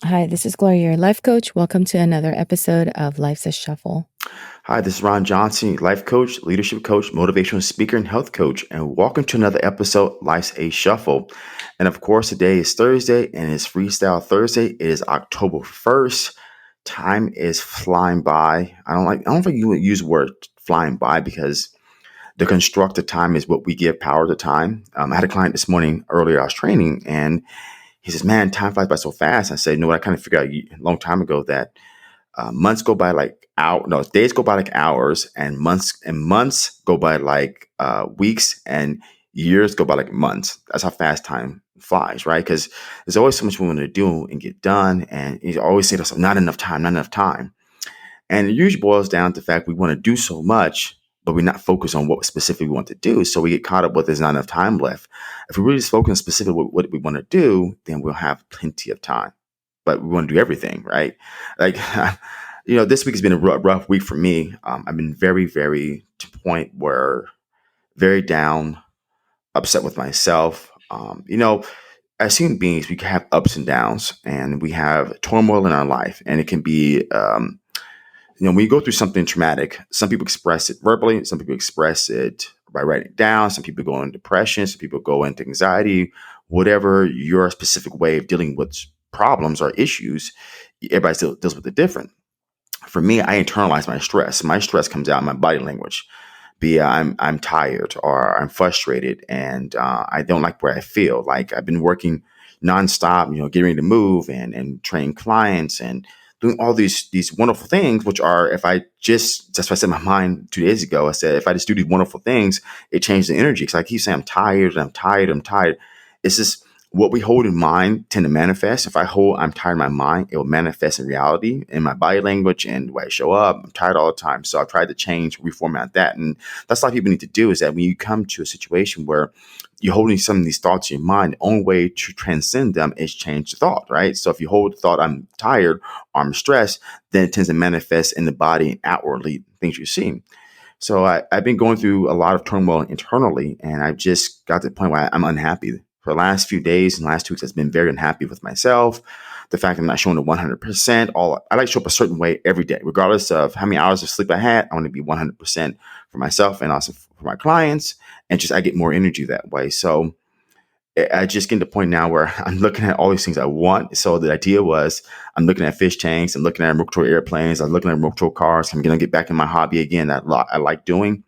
Hi, this is Gloria, your life coach. Welcome to another episode of Life's a Shuffle. Hi, this is Ron Johnson, life coach, leadership coach, motivational speaker, and health coach. And welcome to another episode, Life's a Shuffle. And of course, today is Thursday and it's Freestyle Thursday. It is October 1st. Time is flying by. I don't think you would use the word flying by because the constructed time is what we give power to time. I had a client this morning earlier, I was training, and he says, "Man, time flies by so fast." I said, "You know what? I kind of figured out a long time ago that months go by like days go by like hours, and months go by like weeks, and years go by like months. That's how fast time flies, right? Because there's always so much we want to do and get done, and you always say to yourself, not enough time, not enough time. And it usually boils down to the fact we want to do so much, but we're not focused on what specifically we want to do. So we get caught up with there's not enough time left. If we really just focus on specifically what we want to do, then we'll have plenty of time. But we want to do everything, right? Like, this week has been a rough week for me. I've been very, very to the point where very down, upset with myself. As human beings, we have ups and downs, and we have turmoil in our life, and it can be when you go through something traumatic, some people express it verbally, some people express it by writing it down, some people go into depression, some people go into anxiety, whatever your specific way of dealing with problems or issues, everybody still deals with it different. For me, I internalize my stress. My stress comes out in my body language. Be I'm tired or I'm frustrated and I don't like where I feel. Like I've been working nonstop, getting ready to move and train clients and doing all these wonderful things, which are that's what I said in my mind 2 days ago. I said if I just do these wonderful things, it changes the energy. Because I keep saying I'm tired, I'm tired, I'm tired. It's just what we hold in mind tend to manifest. If I hold I'm tired in my mind, it will manifest in reality in my body language and the way I show up. I'm tired all the time. So I've tried to change, reformat that. And that's what people need to do is that when you come to a situation where you're holding some of these thoughts in your mind, the only way to transcend them is change the thought, right? So if you hold the thought, I'm tired or I'm stressed, then it tends to manifest in the body and outwardly things you see. So I've been going through a lot of turmoil internally, and I've just got to the point where I'm unhappy. For the last few days and last 2 weeks, I've been very unhappy with myself. The fact I'm not showing the 100%. I like to show up a certain way every day, regardless of how many hours of sleep I had. I want to be 100% for myself and also for my clients, and just I get more energy that way. So I just get to the point now where I'm looking at all these things I want. So the idea was I'm looking at fish tanks, I'm looking at remote control airplanes, I'm looking at remote control cars. I'm going to get back in my hobby again that I like doing.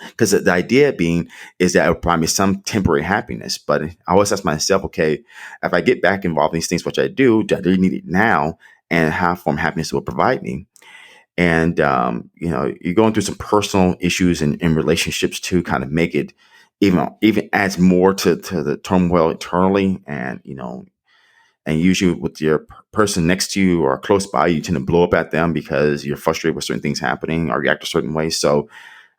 Because the idea being is that it will provide me some temporary happiness. But I always ask myself, okay, if I get back involved in these things, which I do I really need it now? And how form happiness will provide me. And, you're going through some personal issues in relationships too, kind of make it even adds more to the turmoil internally. And usually with your person next to you or close by, you tend to blow up at them because you're frustrated with certain things happening or react a certain way. So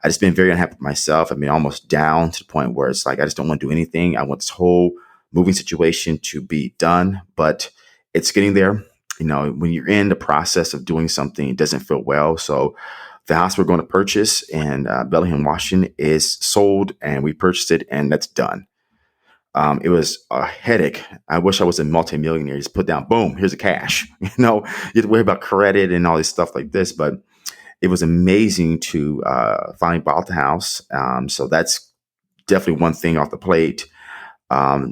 I just been very unhappy with myself. I've been almost down to the point where it's like I just don't want to do anything. I want this whole moving situation to be done, but it's getting there. When you're in the process of doing something, it doesn't feel well. So the house we're going to purchase in Bellingham, Washington is sold, and we purchased it, and that's done. It was a headache. I wish I was a multimillionaire. Just put down, boom, here's the cash. You have to worry about credit and all this stuff like this, but it was amazing to finally buy the house. So that's definitely one thing off the plate.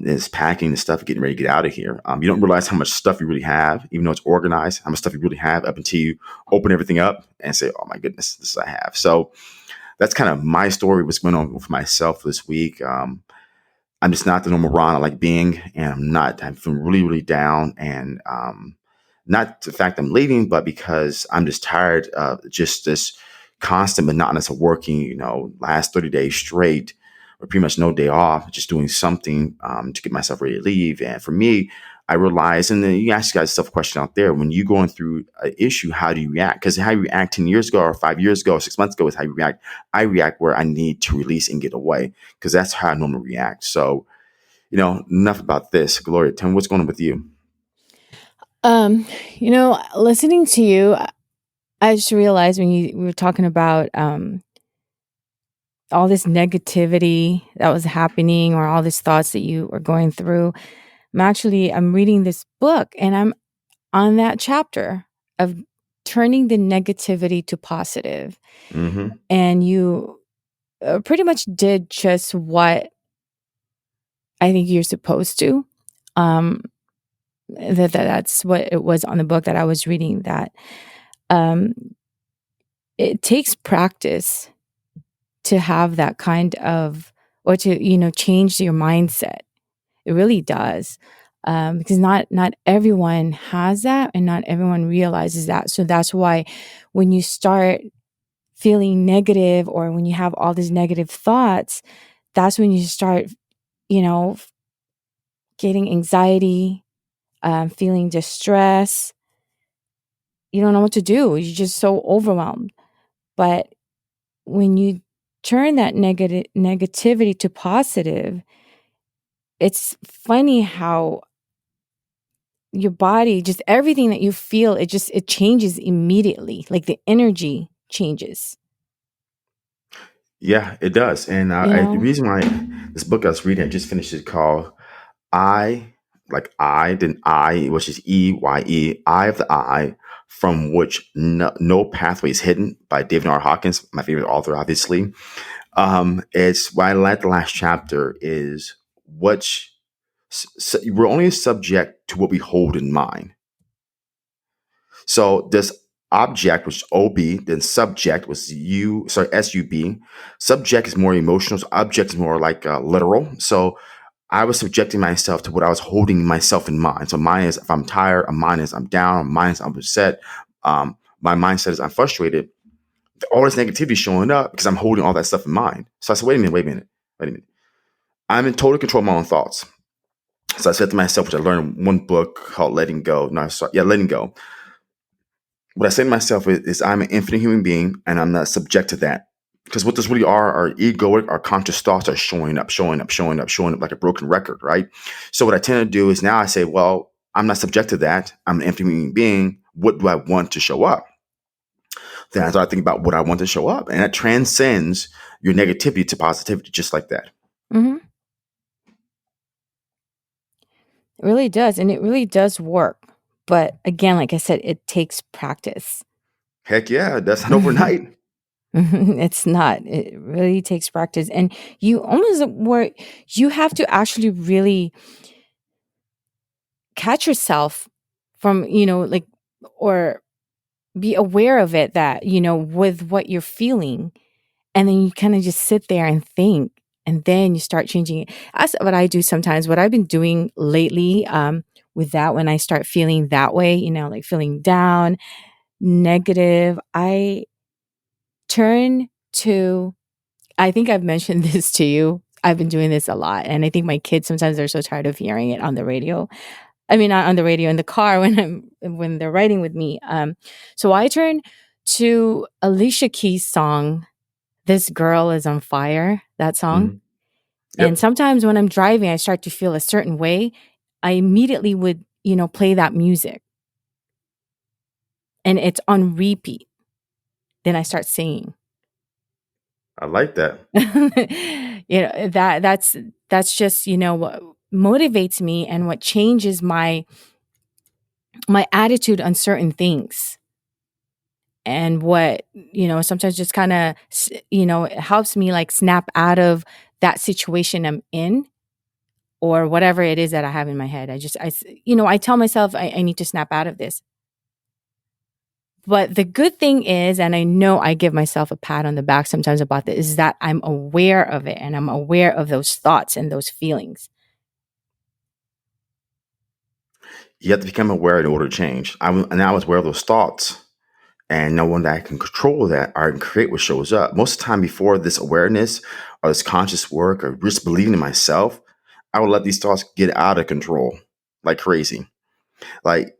Is packing the stuff, getting ready to get out of here. You don't realize how much stuff you really have, even though it's organized, how much stuff you really have up until you open everything up and say, oh my goodness, this is I have. So that's kind of my story, what's going on with myself this week. I'm just not the normal Ron I like being, and I'm feeling really, really down. And not the fact I'm leaving, but because I'm just tired of just this constant monotonous of working, last 30 days straight or pretty much no day off, just doing something to get myself ready to leave. And for me, I realize, and then you ask yourself a question out there, when you're going through an issue, how do you react? Because how you react 10 years ago or 5 years ago or 6 months ago is how you react. I react where I need to release and get away because that's how I normally react. So, enough about this. Gloria, tell me what's going on with you. Listening to you, I just realized when we were talking about all this negativity that was happening or all these thoughts that you were going through. I'm reading this book, and on that chapter of turning the negativity to positive. Mm-hmm. And you pretty much did just what I think you're supposed to. Um, that's what it was on the book that I was reading, that um, it takes practice to have that kind of, or to, change your mindset. It really does. Because not everyone has that, and not everyone realizes that. So that's why when you start feeling negative, or when you have all these negative thoughts, that's when you start, you know, getting anxiety, feeling distress. You don't know what to do. You're just so overwhelmed. But when you turn that negativity to positive, it's funny how your body, just everything that you feel, it changes immediately. Like the energy changes, Yeah, it does. And you the know? reason why this book I was reading, I just finished it, called I, like I, then I, which is EYE, Eye of the Eye, from which no pathway is hidden, by David R. Hawkins, my favorite author, obviously. It's why I like the last chapter is what we're only subject to what we hold in mind. So this object was OB, then subject was SUB. Subject is more emotional, so object is more like literal. So I was subjecting myself to what I was holding myself in mind. So mine is if I'm tired, mine is I'm down, mine is I'm upset. My mindset is I'm frustrated. All this negativity showing up because I'm holding all that stuff in mind. So I said, wait a minute. I'm in total control of my own thoughts. So I said to myself, which I learned in one book called Letting Go. No, sorry, yeah, Letting Go. What I say to myself is I'm an infinite human being and I'm not subject to that. Because what this really are, our egoic, our conscious thoughts are showing up, showing up, showing up, showing up like a broken record, right? So what I tend to do is now I say, well, I'm not subject to that. I'm an infinite human being. What do I want to show up? Then I start thinking about what I want to show up. And that transcends your negativity to positivity, just like that. Hmm. It really does. And it really does work. But again, like I said, it takes practice. Heck yeah, that's not overnight. It's not. It really takes practice. And you almost were, you have to actually really catch yourself from, like, or be aware of it, that, with what you're feeling. And then you kind of just sit there and think, and then you start changing it. That's what I do sometimes. What I've been doing lately, with that, when I start feeling that way, like feeling down, negative, I turn to, I think I've mentioned this to you. I've been doing this a lot. And I think my kids sometimes they're so tired of hearing it on the radio. I mean, not on the radio, in the car when they're riding with me. So I turn to Alicia Keys' song, "This Girl Is on Fire," that song. Mhm. And Yep, sometimes when I'm driving, I start to feel a certain way. I immediately would, play that music, and it's on repeat. Then I start singing. I like that. That's just, what motivates me, and what changes my attitude on certain things. And what, sometimes just kind of, it helps me like snap out of that situation I'm in, or whatever it is that I have in my head. I tell myself I need to snap out of this. But the good thing is, and I know I give myself a pat on the back sometimes about this, is that I'm aware of it, and I'm aware of those thoughts and those feelings. You have to become aware in order to change. And I was aware of those thoughts, and knowing that I can control that or I can create what shows up. Most of the time, before this awareness or this conscious work or just believing in myself, I would let these thoughts get out of control like crazy. Like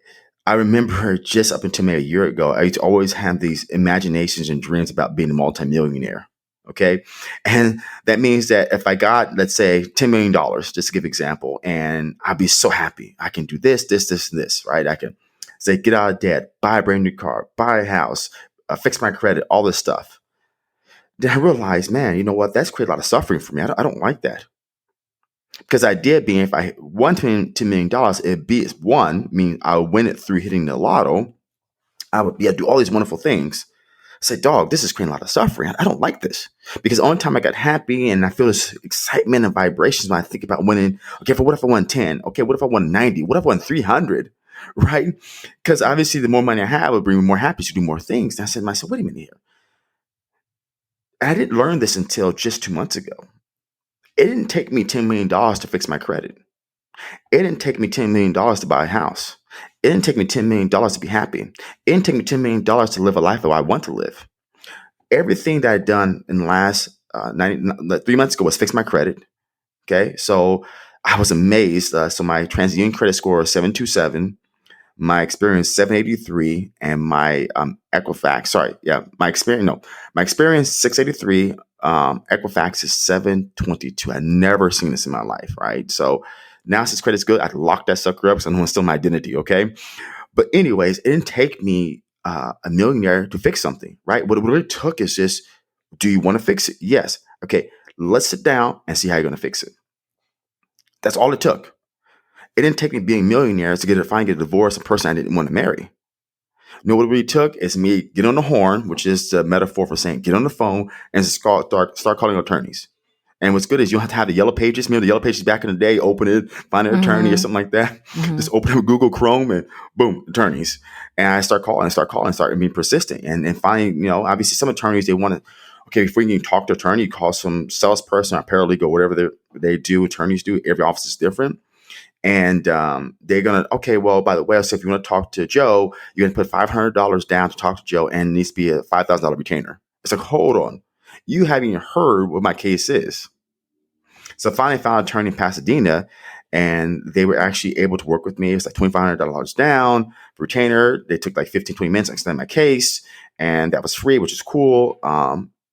I remember just up until maybe a year ago, I used to always have these imaginations and dreams about being a multimillionaire. Okay. And that means that if I got, let's say, $10 million, just to give an example, and I'd be so happy. I can do this, this, this, and this, right? I can say, get out of debt, buy a brand new car, buy a house, fix my credit, all this stuff. Then I realized, man, you know what? That's created a lot of suffering for me. I don't like that. Because the idea being, if I won $10 million, it'd be one, mean I would win it through hitting the lotto. I would be able to do all these wonderful things. I say, dog, this is creating a lot of suffering. I don't like this. Because the only time I got happy and I feel this excitement and vibrations when I think about winning, okay, what if I won 10? Okay, what if I won 90? What if I won 300? Right? Because obviously the more money I have, it will bring me more happiness to do more things. And I said to myself, wait a minute here. I didn't learn this until just 2 months ago. It didn't take me $10 million to fix my credit. It didn't take me $10 million to buy a house. It didn't take me $10 million to be happy. It didn't take me $10 million to live a life that I want to live. Everything that I'd done in the last 3 months ago was fix my credit. Okay. So I was amazed. So my TransUnion credit score is 727, my experience 783, and my Equifax. Sorry, yeah, my experience 683. Equifax is 722. I've never seen this in my life, right? So now since credit's good, I can lock that sucker up because I know it's still my identity. Okay, but anyways, it didn't take me a millionaire to fix something, right? What it really took is just, do you want to fix it? Yes. Okay, let's sit down and see how you're going to fix it. That's all it took. It didn't take me being millionaires to finally get a divorce, a person I didn't want to marry. You know what it really took is me get on the horn, which is the metaphor for saying get on the phone and start calling attorneys. And what's good is you don't have to have the yellow pages. Remember the yellow pages back in the day, open it, find an attorney or Mhm. something like that. Just Mhm. open up Google Chrome and boom, attorneys. And I start calling, start being persistent. And finding, obviously some attorneys, they want to, okay, before you can talk to an attorney, you call some salesperson or paralegal, whatever they do, attorneys do. Every office is different. And they're gonna, okay, well, by the way, so if you want to talk to Joe, you're gonna put $500 down to talk to Joe, and it needs to be a $5,000 retainer. It's like, hold on, you haven't even heard what my case is. So finally, I found an attorney in Pasadena, and they were actually able to work with me. It was like $2,500 down for retainer. They took like 15, 20 minutes to extend my case, and that was free, which is cool.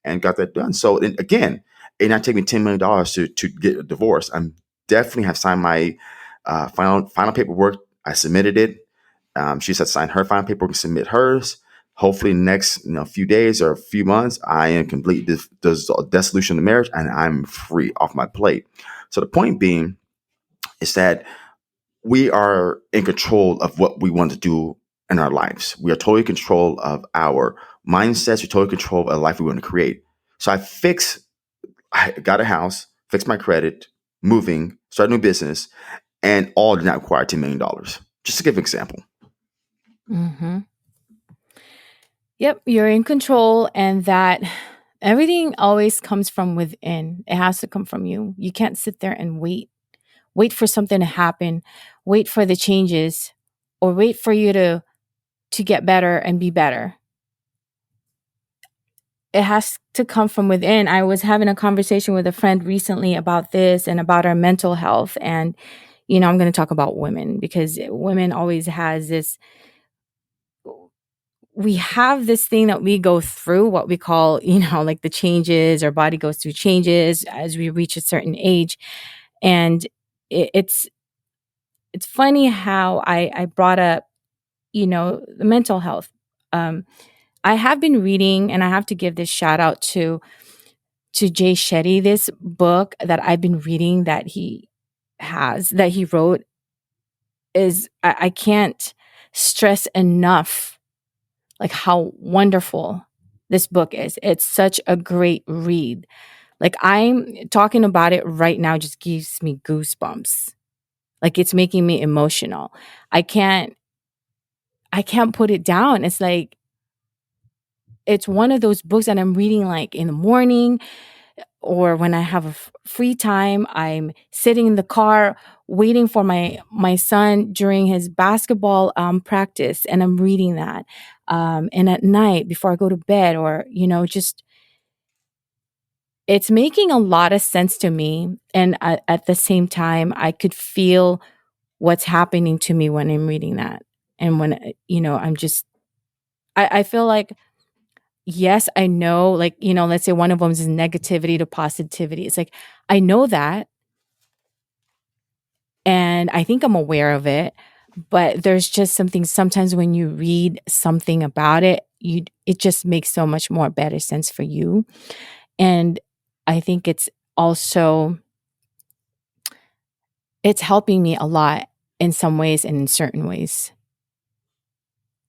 And got that done. So again, it not taking me $10 million to get a divorce. I'm definitely have signed my final paperwork. I submitted it. She said sign her final paperwork and submit hers. Hopefully, next few days or a few months, I am complete this dissolution of the marriage and I'm free off my plate. So the point being is that we are in control of what we want to do in our lives. We are totally in control of our mindsets. We're totally in control of the life we want to create. So I got a house, fixed my credit, moving, started a new business, and all did not require $10 million. Just to give an example. Mhm. Yep, you're in control, and that everything always comes from within. It has to come from you. You can't sit there and wait for something to happen, wait for the changes, or wait for you to get better and be better. It has to come from within. I was having a conversation with a friend recently about this and about our mental health. And, I'm going to talk about women because women always has this, we have this thing that we go through, what we call, like the changes, our body goes through changes as we reach a certain age. And it's funny how I brought up, the mental health. Um, I have been reading, and I have to give this shout out to Jay Shetty, this book that I've been reading that he wrote is I can't stress enough like how wonderful this book is. It's such a great read. Like I'm talking about it right now just gives me goosebumps. Like it's making me emotional. I can't I can't put it down. It's like it's one of those books that I'm reading like in the morning or when I have a free time. I'm sitting in the car waiting for my son during his basketball practice, and I'm reading that. And at night before I go to bed, or just it's making a lot of sense to me. And at the same time, I could feel what's happening to me when I'm reading that, and when I'm just I feel like yes, I know, like, let's say one of them is negativity to positivity. It's like, I know that. And I think I'm aware of it. But there's just something sometimes when you read something about it, it just makes so much more better sense for you. And I think it's also it's helping me a lot in some ways and in certain ways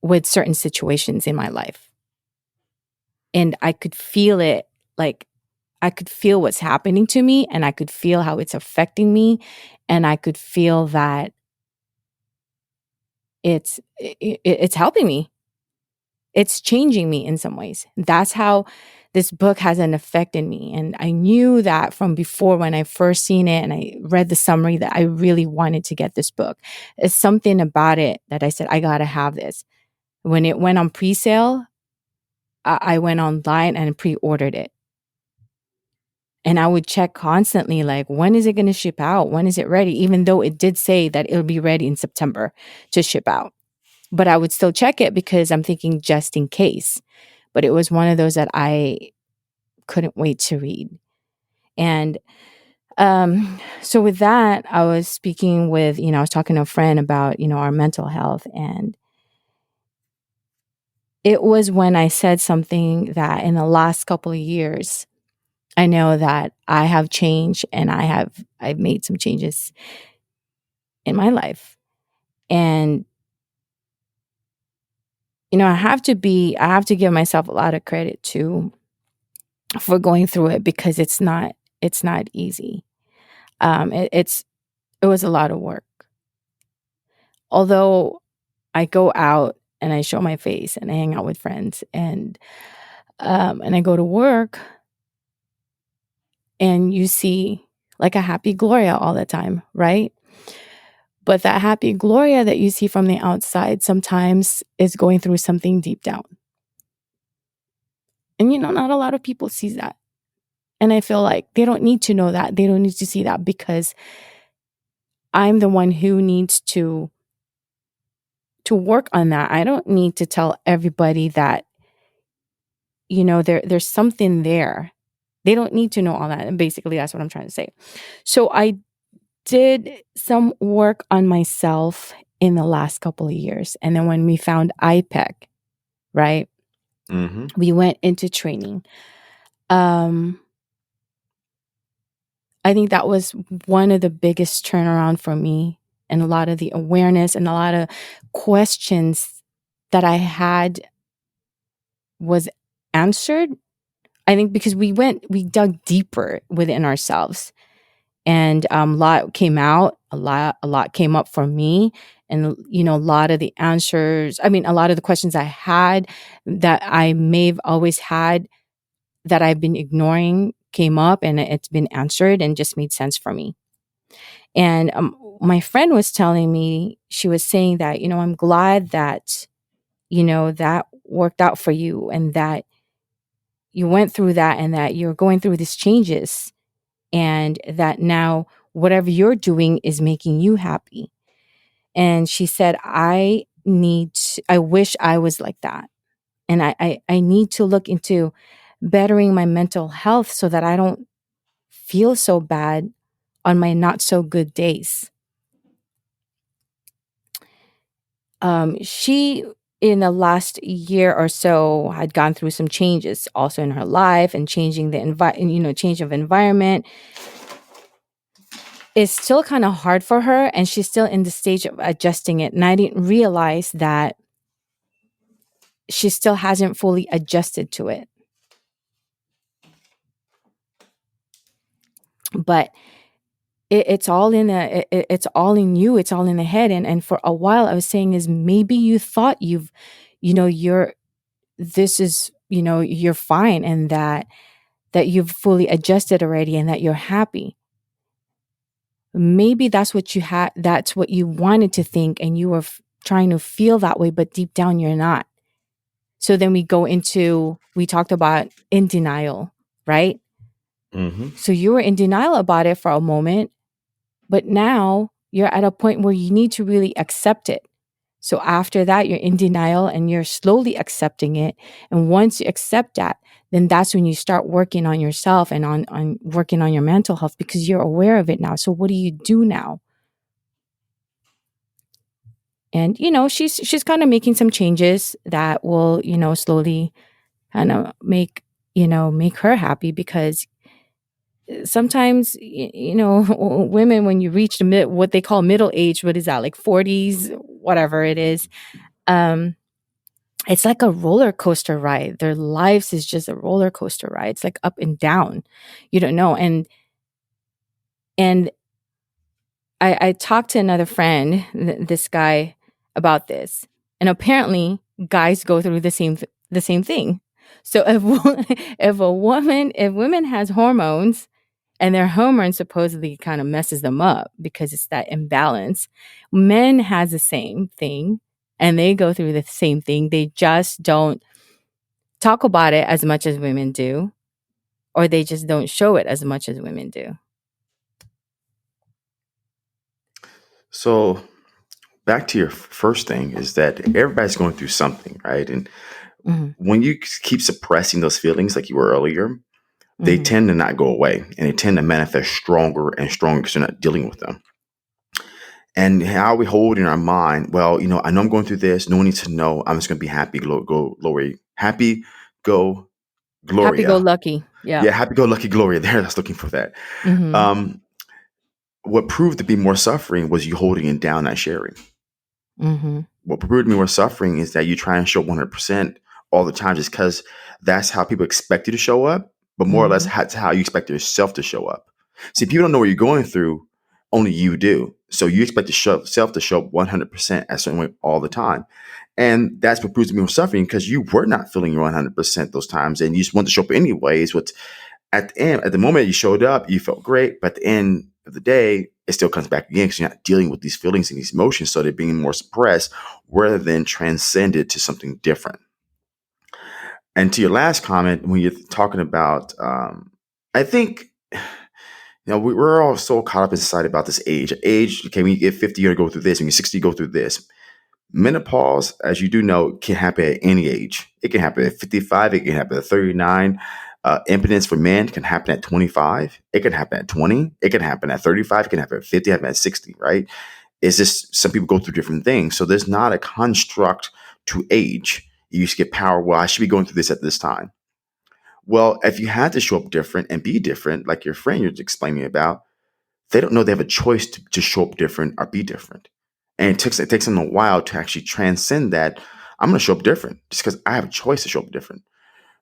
with certain situations in my life. And I could feel it, like I could feel what's happening to me, and I could feel how it's affecting me, and I could feel that it's helping me. It's changing me in some ways. That's how this book has an effect in me. And I knew that from before when I first seen it and I read the summary that I really wanted to get this book. It's something about it that I said, I got to have this. When it went on pre-sale, I went online and pre-ordered it. And I would check constantly, like, when is it going to ship out? When is it ready? Even though it did say that it'll be ready in September to ship out. But I would still check it because I'm thinking just in case. But it was one of those that I couldn't wait to read. And so with that, I was speaking with, I was talking to a friend about, our mental health. And it was when I said something that in the last couple of years, I know that I have changed and I've made some changes in my life. And, I have to give myself a lot of credit too for going through it because it's not easy. It was a lot of work. Although I go out and I show my face and I hang out with friends and I go to work and you see like a happy Gloria all the time, right? But that happy Gloria that you see from the outside sometimes is going through something deep down. And not a lot of people see that. And I feel like they don't need to know that. They don't need to see that because I'm the one who needs to work on that. I don't need to tell everybody that there's something there. They don't need to know all that. And basically that's what I'm trying to say. So I did some work on myself in the last couple of years. And then when we found IPEC, right? Mm-hmm. We went into training. I think that was one of the biggest turnaround for me, and a lot of the awareness and a lot of questions that I had was answered. I think because we dug deeper within ourselves, and a lot came out, a lot came up for me, and a lot of the answers. I mean, a lot of the questions I had that I may have always had that I've been ignoring came up, and it's been answered and just made sense for me. And my friend was telling me, she was saying that I'm glad that that worked out for you and that you went through that and that you're going through these changes and that now whatever you're doing is making you happy. And she said, I wish I was like that. And I need to look into bettering my mental health so that I don't feel so bad on my not so good days. She in the last year or so had gone through some changes also in her life, and changing the change of environment is still kind of hard for her, and she's still in the stage of adjusting it. And I didn't realize that she still hasn't fully adjusted to it. But it's all in it's all in you. It's all in the head. And for a while, I was saying is maybe you thought you're you're fine, and that you've fully adjusted already, and that you're happy. Maybe that's what you had. That's what you wanted to think, and you were trying to feel that way, but deep down you're not. So then we talked about in denial, right? Mm-hmm. So you were in denial about it for a moment, but now you're at a point where you need to really accept it. So after that, you're in denial and you're slowly accepting it. And once you accept that, then that's when you start working on yourself and on working on your mental health, because you're aware of it now. So what do you do now? And she's kind of making some changes that will slowly kind of make her happy, because sometimes, women, when you reach what they call middle age, what is that, like 40s, whatever it is, um, it's like a roller coaster ride. Their lives is just a roller coaster ride. It's like up and down. You don't know. And I talked to another friend, this guy, about this, and apparently guys go through the same thing. So if women has hormones, and their hormone supposedly kind of messes them up because it's that imbalance, men has the same thing, and they go through the same thing. They just don't talk about it as much as women do, or they just don't show it as much as women do. So back to your first thing is that everybody's going through something, right? And Mhm. when you keep suppressing those feelings like you were earlier, they Mhm. tend to not go away and they tend to manifest stronger and stronger because you're not dealing with them. And how we hold in our mind, well, I know I'm going through this. No one needs to know. I'm just going to be happy, go, glory, happy, go, Happy go Gloria. lucky. Yeah. Yeah, happy, go, lucky, Gloria. There, I was looking for that. Mhm. Um, what proved to be more suffering was you holding it down, not sharing. Mhm. What proved to be more suffering is that you try and show 100% all the time just because that's how people expect you to show up, but more or less Mhm. that's how you expect yourself to show up. See, people don't know what you're going through, only you do. So you expect yourself to show up 100% a certain way all the time. And that's what proves to be more suffering because you were not feeling your 100% those times and you just want to show up anyways. What at the moment you showed up, you felt great, but at the end of the day, it still comes back again because you're not dealing with these feelings and these emotions, so they're being more suppressed rather than transcended to something different. And to your last comment, when you're talking about, I think we're all so caught up in society about this age. Age, okay, when you get 50, you're gonna go through this. When you're 60, you go through this. Menopause, as you do know, can happen at any age. It can happen at 55. It can happen at 39. Impotence for men can happen at 25. It can happen at 20. It can happen at 35. It can happen at 50. It can happen at 60, right? It's just some people go through different things. So there's not a construct to age. You just get power. Well, I should be going through this at this time. Well, if you had to show up different and be different, like your friend you're explaining about, they don't know they have a choice to show up different or be different. And it takes them a while to actually transcend that. I'm going to show up different just because I have a choice to show up different.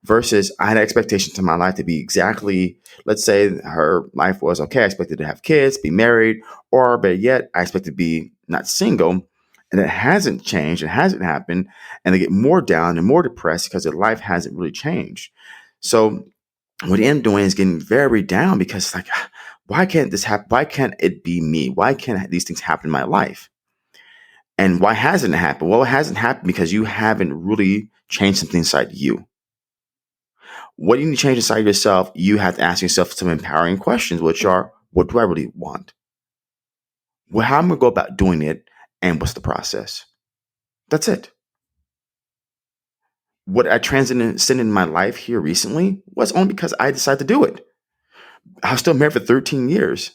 Versus I had expectations in my life to be exactly, let's say her life was okay. I expected to have kids, be married, or better yet, I expected to be not single. And it hasn't changed. It hasn't happened. And they get more down and more depressed because their life hasn't really changed. So what I am doing is getting very down because like, why can't this happen? Why can't it be me? Why can't these things happen in my life? And why hasn't it happened? Well, it hasn't happened because you haven't really changed something inside you. What do you need to change inside yourself? You have to ask yourself some empowering questions, which are, what do I really want? Well, how am I going to go about doing it? And what's the process? That's it. What I transcended in my life here recently was only because I decided to do it. I was still married for 13 years.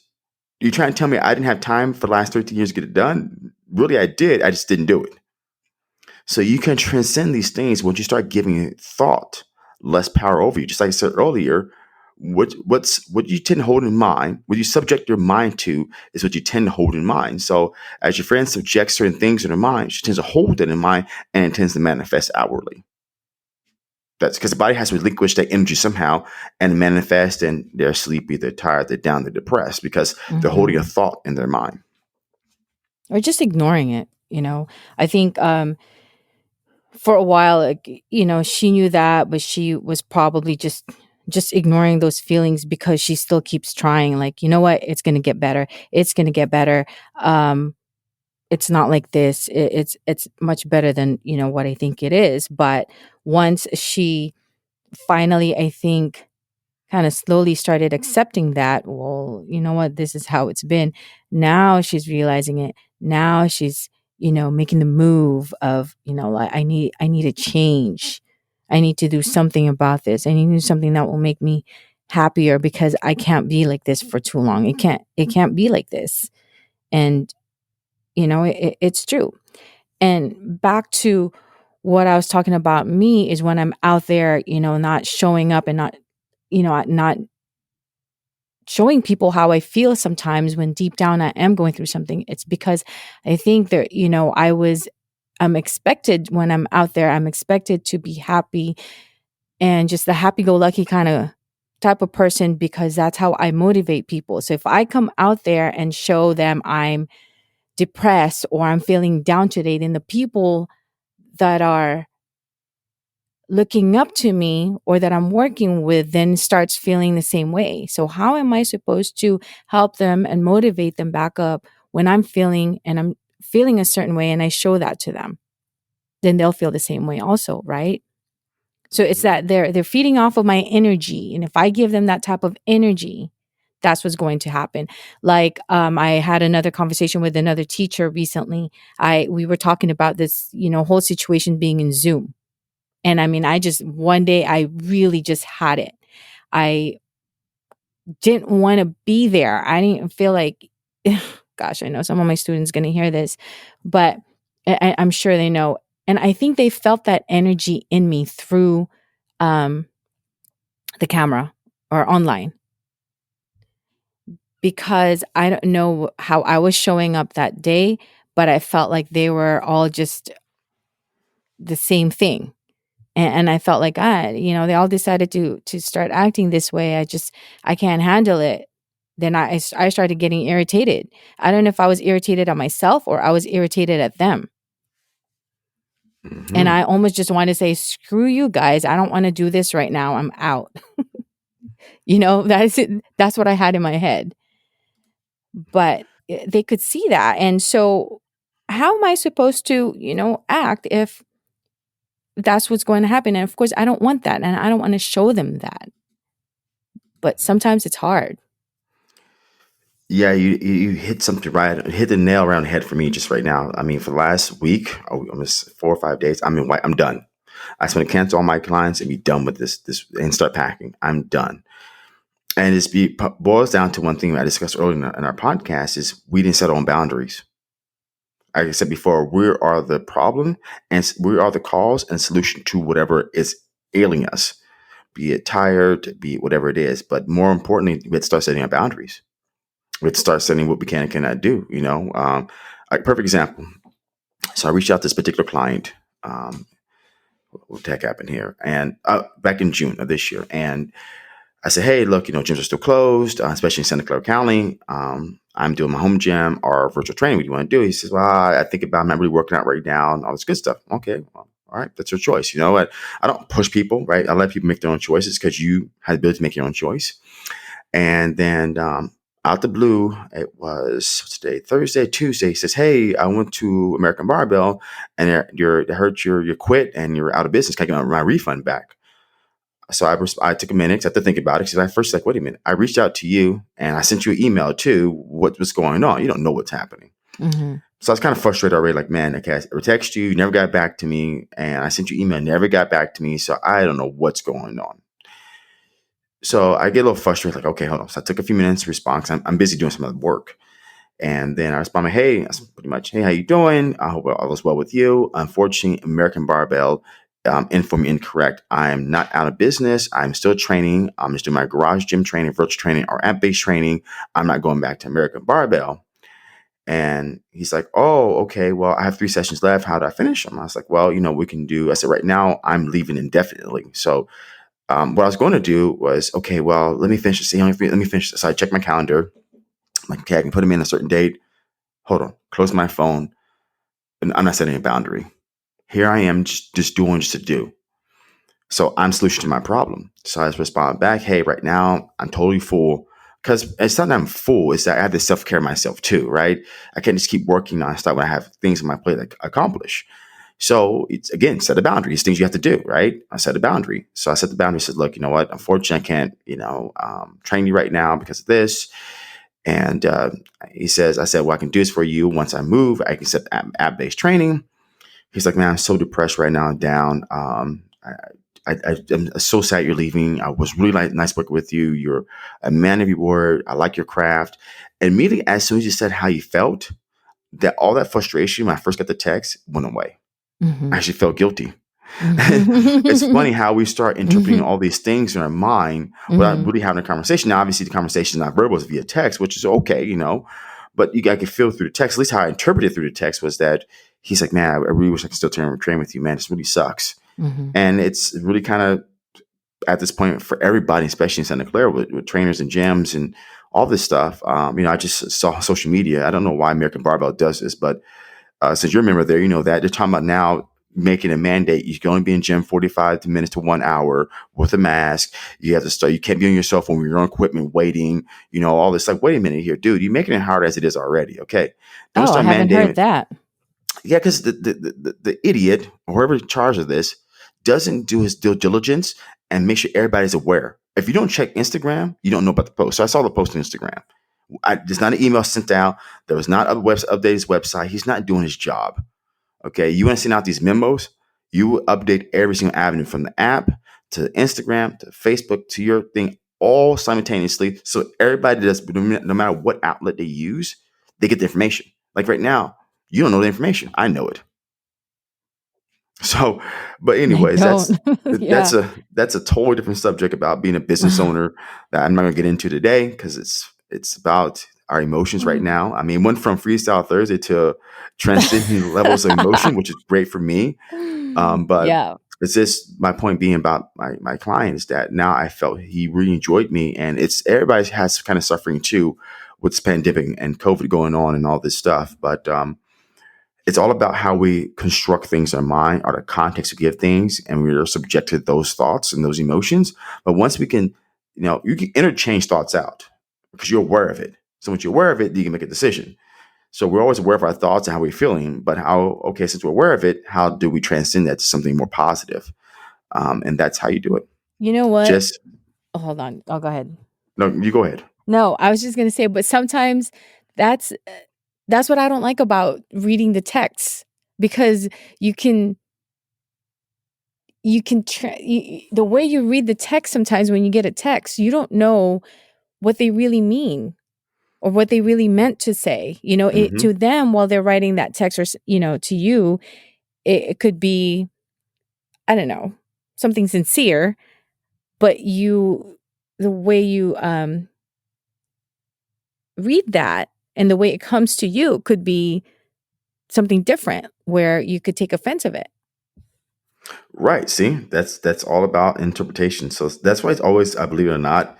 You trying to tell me I didn't have time for the last 13 years to get it done? Really, I did. I just didn't do it. So you can transcend these things once you start giving it thought, less power over you. Just like I said earlier, what you tend to hold in mind, what you subject your mind to is what you tend to hold in mind. So as your friend subjects certain things in her mind, she tends to hold it in mind and it tends to manifest outwardly. That's because the body has to relinquish that energy somehow and manifest, and they're sleepy, they're tired, they're down, they're depressed because they're holding Mhm. a thought in their mind. Or just ignoring it. I think, for a while, like, she knew that, but she was probably just ignoring those feelings because she still keeps trying, like, you know what, it's going to get better, it's going to get better. um it's not like this. It's much better than what I think it is. But once she finally, I think, kind of slowly started accepting that, well, you know what, this is how it's been. Now she's realizing it. Now she's, making the move of, like, I need a change. I need to do something about this. I need to do something that will make me happier because I can't be like this for too long. It can't be like this. And it's true. And back to what I was talking about, me, is when I'm out there, not showing up and not showing people how I feel sometimes when deep down I am going through something. It's because I think that, I'm expected when I'm out there, I'm expected to be happy and just the happy go lucky kind of type of person because that's how I motivate people. So if I come out there and show them I'm depressed or I'm feeling down today, then the people that are looking up to me or that I'm working with then starts feeling the same way. So how am I supposed to help them and motivate them back up when I'm feeling a certain way and I show that to them? Then they'll feel the same way also, right? So it's Mhm. that they're feeding off of my energy, and if I give them that type of energy, that's what's going to happen. Like I had another conversation with another teacher recently. I We were talking about this, whole situation being in Zoom. And I mean, I just one day I really just had it. I didn't want to be there. I didn't feel like, gosh, I know some of my students going to hear this, but I'm sure they know. And I think they felt that energy in me through um, the camera or online because I don't know how I was showing up that day, but I felt like they were all just the same thing. And I felt like, they all decided to start acting this way. I can't handle it. Then I started getting irritated. I don't know if I was irritated at myself or I was irritated at them. And Mhm. I almost just want to say, screw you guys. I don't want to do this right now. I'm out. That's it. That's what I had in my head. But they could see that. And so how am I supposed to, act if that's what's going to happen? And of course, I don't want that. And I don't want to show them that. But sometimes it's hard. Yeah, you hit something right. Hit the nail around the head for me just right now. I mean, for the last week, almost 4 or 5 days, I'm done. I just want to cancel all my clients and be done with this and start packing. I'm done. And boils down to one thing I discussed earlier in our podcast is we didn't set our own boundaries. Like I said before, we are the problem and we are the cause and solution to whatever is ailing us, be it tired, be it whatever it is. But more importantly, we have to start setting our boundaries. We have to start setting what we can and cannot do. Like perfect example. So I reached out to this particular client. What the heck happened here? And back in June of this year, and I said, hey, look, gyms are still closed, especially in Santa Clara County. I'm doing my home gym or virtual training. What do you want to do? He says, well, I think about, I'm not really working out right now and all this good stuff. Okay, well, all right, that's your choice. You know what? I don't push people, right? I let people make their own choices because you have the ability to make your own choice. And then out the blue, it was what's today, Thursday, Tuesday. He says, hey, I went to American Barbell and they heard you quit and you're out of business. Can I get my refund back? So I took a minute to have to think about it because I first like, wait a minute, I reached out to you and I sent you an email too. What was going on? You don't know what's happening. Mhm. So I was kind of frustrated already. Like, man, okay, I text you, never got back to me, and I sent you email, never got back to me. So I don't know what's going on. So I get a little frustrated. Like, okay, hold on. So I took a few minutes to respond because I'm busy doing some other work. And then I responded, hey, that's pretty much, hey, how you doing? I hope all is well with you. Unfortunately, American Barbell informed me incorrect. I'm not out of business. I'm still training. I'm just doing my garage gym training, virtual training, or app-based training. I'm not going back to American Barbell. And he's like, oh, okay, well, I have 3 sessions left. How do I finish them? I was like, well, we can do, I said, right now I'm leaving indefinitely. So what I was going to do was, okay, well, let me finish this. Let me finish this. So I checked my calendar. I'm like, okay, I can put them in a certain date. Hold on, close my phone. And I'm not setting a boundary. Here I am just doing just to do. So I'm solution to my problem. So I just respond back, hey, right now I'm totally full. Because it's not that I'm full, it's that I have to self-care myself too, right? I can't just keep working on stuff when I have things on my plate to accomplish. So it's again, set a boundary. It's things you have to do, right? I set a boundary. So I set the boundary, said, look, you know what? Unfortunately, I can't, train you right now because of this. And he says, I said, well, I can do this for you. Once I move, I can set app-based training. He's like, man, I'm so depressed right now, down. I'm so sad you're leaving. I was really nice working with you. You're a man of your word. I like your craft. And immediately, as soon as you said how you felt, that all that frustration when I first got the text went away. I Mhm. actually felt guilty. It's funny Mhm. how we start interpreting Mhm. all these things in our mind without Mhm. really having a conversation. Now, obviously, the conversation is not verbal; it's via text, which is okay, But I could feel through the text. At least how I interpreted through the text was that he's like, "Man, I really wish I could still train with you, man. This really sucks." Mhm. And it's really kind of at this point for everybody, especially in Santa Clara, with trainers and gyms and all this stuff. I just saw social media. I don't know why American Barbell does this, but since you're a member there, you know that they're talking about now making a mandate. You can only be in gym 45 minutes to 1 hour with a mask. You have to start. You can't be on your cell phone with your own equipment waiting. All this. Like, wait a minute here, dude. You're making it hard as it is already. Okay, don't Oh, I start haven't heard mandating. that. Yeah, because the idiot or whoever in charge of this doesn't do his due diligence and make sure everybody's aware. If you don't check Instagram, you don't know about the post. So I saw the post on Instagram. There's not an email sent out. There was not a update his website. He's not doing his job. Okay, you want to send out these memos? You will update every single avenue from the app to Instagram to Facebook to your thing all simultaneously. So everybody does, no matter what outlet they use, they get the information. Like right now, you don't know the information. I know it. So, but I anyways, don't. that's Yeah. a totally different subject about being a business owner that I'm not going to get into today because it's about our emotions right now. I mean, went from Freestyle Thursday to transcending levels of emotion, which is great for me. But Yeah. it's just my point being about my client is that now I felt he really enjoyed me, and it's everybody has kind of suffering too with this pandemic and COVID going on and all this stuff. But it's all about how we construct things in our mind or the context we give things, and we are subjected to those thoughts and those emotions. But once we can, you can interchange thoughts out because you're aware of it. So once you're aware of it, you can make a decision. So we're always aware of our thoughts and how we're feeling, but okay, since we're aware of it, how do we transcend that to something more positive? And that's how you do it. You know what? Just, Oh, hold on. Oh, go ahead. no, you go ahead. No, I was just gonna say, but sometimes that's that's what I don't like about reading the text because you can the way you read the text sometimes when you get a text, you don't know what they really mean or what they really meant to say. It to Hmm. them while they're writing that text or to you, it could be I don't know something sincere, but the way you read that and the way it comes to you could be something different where you could take offense of it. Right. See, that's all about interpretation. So that's why it's always, I believe it or not,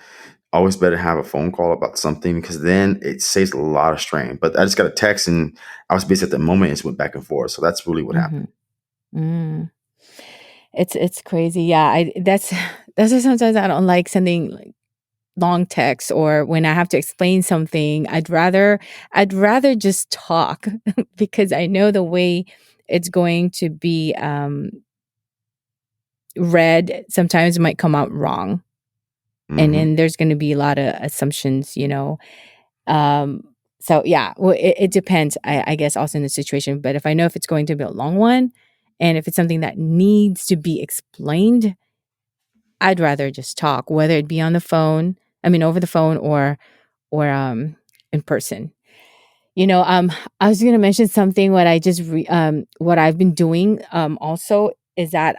always better to have a phone call about something because then it saves a lot of strain. But I just got a text and I was busy at the moment and it went back and forth. So that's really what Mhm. happened. Mm. It's crazy. Yeah, I that's why sometimes I don't like sending like long texts or when I have to explain something. I'd rather just talk because I know the way it's going to be read sometimes it might come out wrong. And Hmm. then there's going to be a lot of assumptions. Um, so yeah, well, it depends, I guess, also in the situation. But if I know if it's going to be a long one, and if it's something that needs to be explained, I'd rather just talk, whether it be on the phone, I mean, over the phone or in person. I was going to mention something. What I've been doing, also is that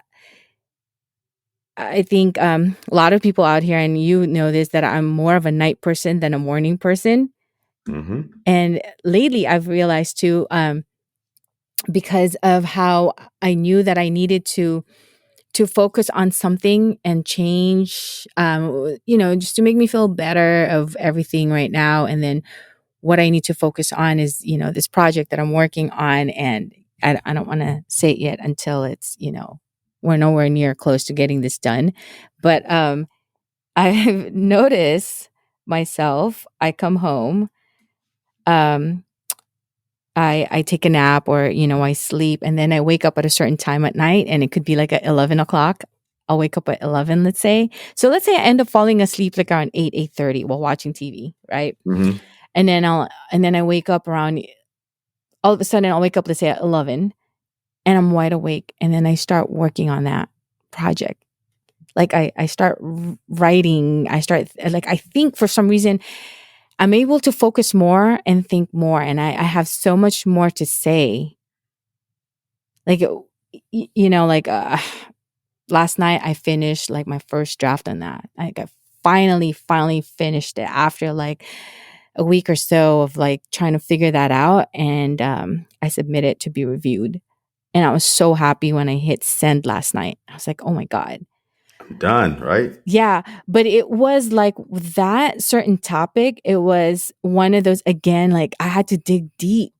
I think a lot of people out here, and you know this, that I'm more of a night person than a morning person. Hmm. And lately, I've realized too, because of how I knew that I needed to focus on something and change, just to make me feel better of everything right now. And then what I need to focus on is, this project that I'm working on, and I don't want to say it yet until we're nowhere near close to getting this done. But I've noticed myself. I come home. Um, I take a nap or, I sleep and then I wake up at a certain time at night and it could be like at 11 o'clock. I'll wake up at 11, let's say. So let's say I end up falling asleep like around 8:30 while watching TV, right? Hmm. And then I wake up around, all of a sudden I'll wake up, let's say at 11 and I'm wide awake. And then I start working on that project. Like I start writing, I think for some reason I'm able to focus more and think more. And I have so much more to say. Like, like last night I finished like my first draft on that. Like I finally finished it after like a week or so of like trying to figure that out, and I submitted it to be reviewed. And I was so happy when I hit send last night. I was like, "Oh my god." I'm done, right? Yeah, but it was like with that certain topic, it was one of those again like I had to dig deep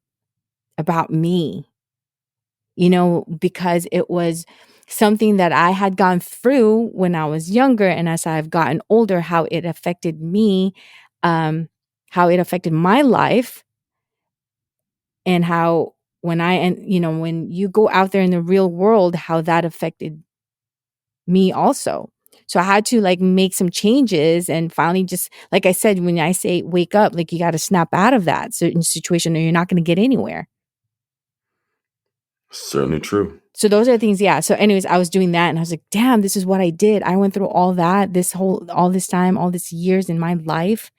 about me, because it was something that I had gone through when I was younger. And as I've gotten older, how it affected me, um, how it affected my life, and how when you go out there in the real world, how that affected me also. So I had to like make some changes and finally just like I said, when I say wake up, like you got to snap out of that certain situation or you're not going to get anywhere. Certainly true. So those are things, yeah. So anyways, I was doing that and I was like, damn, this is what I did. I went through all that, all this time, all this years in my life.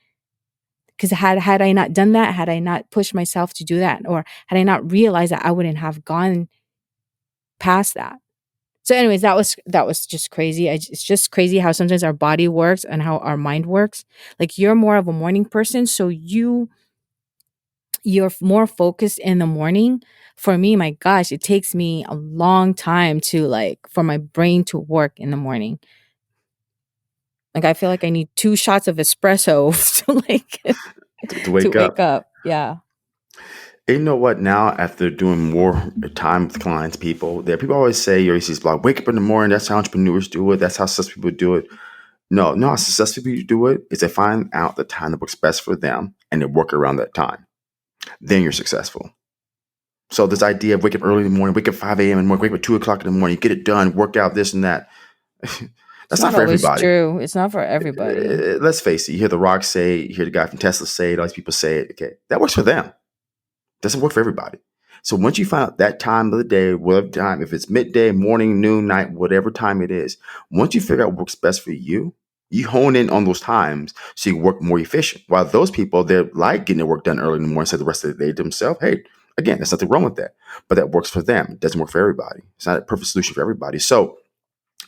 Because had I not done that, had I not pushed myself to do that, or had I not realized that, I wouldn't have gone past that. So anyways, that was just crazy. It's just crazy how sometimes our body works and how our mind works. Like you're more of a morning person, so you're more focused in the morning. For me, my gosh, it takes me a long time to like for my brain to work in the morning. Like I feel like I need 2 shots of espresso to like To to wake wake up. up. Yeah. And you know what? Now, after doing more time with clients, people always say, "You're this blog. Wake up in the morning. That's how entrepreneurs do it. That's how successful people do it." No, how successful people do it is they find out the time that works best for them and they work around that time. Then you're successful. So this idea of wake up early in the morning, wake up 5 a.m. and wake up at 2 o'clock in the morning, get it done, work out this and that. It's That's not not for always everybody. true. It's not for everybody. Let's face it. You hear The Rock say it, you hear the guy from Tesla say it, all these people say it. Okay, that works for them. Doesn't work for everybody. So once you find out that time of the day, whatever time, if it's midday, morning, noon, night, whatever time it is, once you figure out what works best for you, you hone in on those times so you work more efficient. While those people, they're like getting their work done early in the morning, so the rest of the day themselves, hey, again, there's nothing wrong with that. But that works for them. It doesn't work for everybody. It's not a perfect solution for everybody. So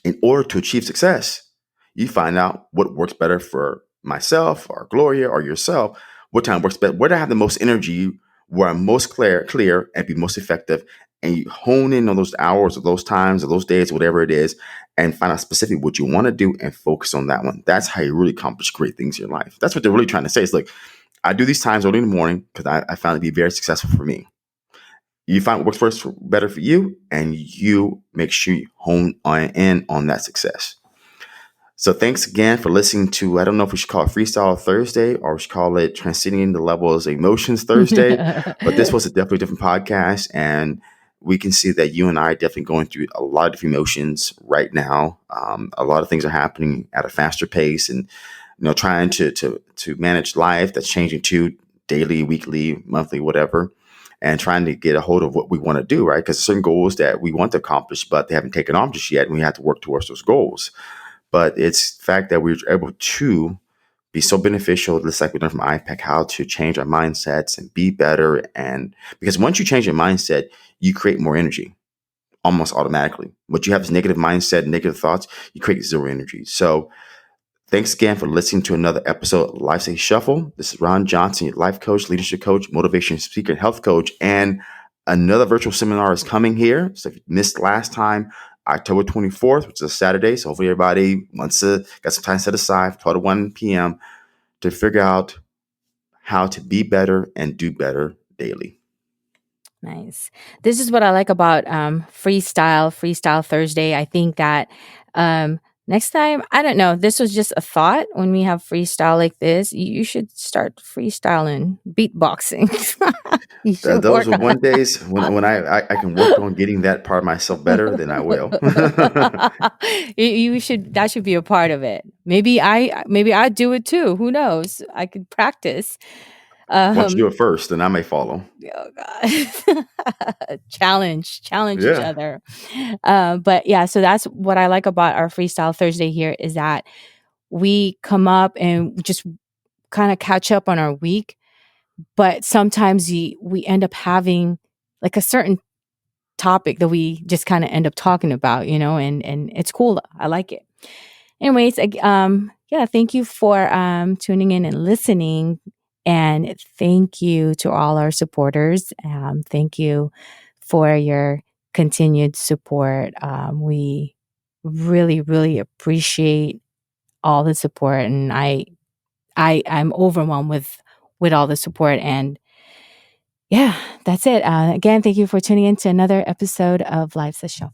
in order to achieve success, you find out what works better for myself or Gloria or yourself, what time works better, where do I have the most energy, where I'm most clear and be most effective. And you hone in on those hours or those times or those days, whatever it is, and find out specifically what you want to do and focus on that one. That's how you really accomplish great things in your life. That's what they're really trying to say. It's like, I do these times early in the morning because I found it to be very successful for me. You find what works first better for you, and you make sure you hone in on that success. So thanks again for listening to, I don't know if we should call it Freestyle Thursday or we should call it Transcending the Levels of Emotions Thursday, but this was a definitely different podcast. And we can see that you and I are definitely going through a lot of different emotions right now. A lot of things are happening at a faster pace and, trying to manage life that's changing too, daily, weekly, monthly, whatever, and trying to get a hold of what we want to do, right? Because certain goals that we want to accomplish, but they haven't taken off just yet. And we have to work towards those goals. But it's the fact that we're able to be so beneficial, just like we learned from IPEC, how to change our mindsets and be better. And because once you change your mindset, you create more energy almost automatically. What you have is negative mindset, negative thoughts, you create zero energy. So thanks again for listening to another episode of Life's a Shuffle. This is Ron Johnson, your life coach, leadership coach, motivation speaker, and health coach. And another virtual seminar is coming here. So if you missed last time, October 24th, which is a Saturday. So hopefully everybody wants to got some time set aside, 12 to 1 p.m. to figure out how to be better and do better daily. Nice. This is what I like about Freestyle Thursday. I think that next time, I don't know, this was just a thought when we have freestyle like this. You should start freestyling, beatboxing. You should Those work are on one days when I can work on getting that part of myself better, then I will. you should that should be a part of it. Maybe I do it too. Who knows? I could practice. Once you Um do it first, then I may follow. oh god. Challenge each Yeah. other. But yeah, so that's what I like about our Freestyle Thursday here is that we come up and just kind of catch up on our week, but sometimes we end up having like a certain topic that we just kind of end up talking about, and it's cool. I like it. Anyways, yeah, thank you for tuning in and listening. And thank you to all our supporters. Thank you for your continued support. We really, really appreciate all the support, and I'm overwhelmed with all the support. And yeah, that's it. Again, thank you for tuning in to another episode of Life's a Show.